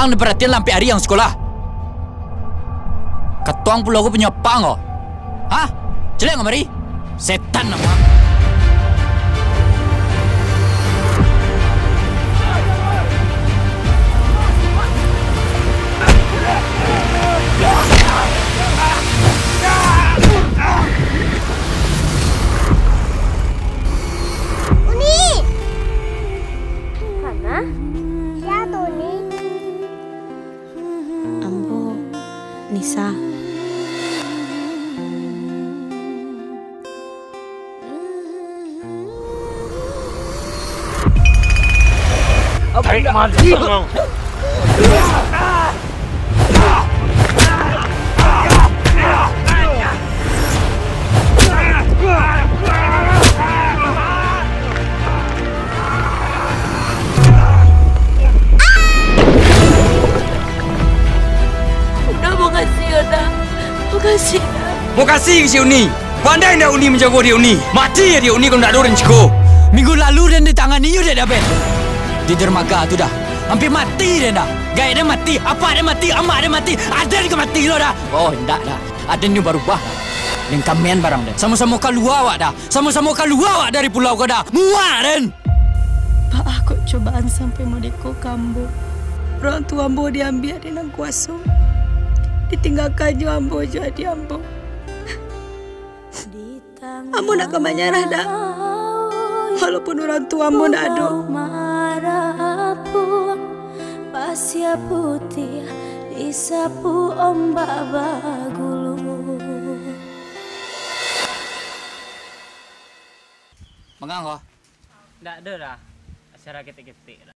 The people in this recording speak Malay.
ang perhatian lampi hari yang sekolah. Ketuang pulau aku punya pang, oh. Hah? Jelek nggak mari? Setan nama. Nisa. Hãy mati không? Makasih. Mau kasih ke si Uni. Pandai ndak Uni menjaga dia Uni. Mati ya dia Uni kalau ndak ada orang ciko. Minggu lalu dia ditangani dia dah ben. Di dermaga tu dah. Hampir mati dia dah. Gaya dia mati, apa dia mati, amak dia mati, ada juga mati lo dah. Oh, ndak dah. Ada ni baru bah. Yang kamian barang dia. Sama-sama keluar awak dah. Sama-sama keluar awak dari pulau kau dah. Muak dan. Pak, aku cobaan sampai mau deko kambo. Orang tua ambo diambil dengan kuasa. Ditinggalkan jo ambo jadi ambo. Ambo nak kemenyerah dah. Walaupun orang tua ambo nak ada. Pasir putih disapu ombak bagulu. Mengang kau? Nggak ada dah. Acara ketik-ketik.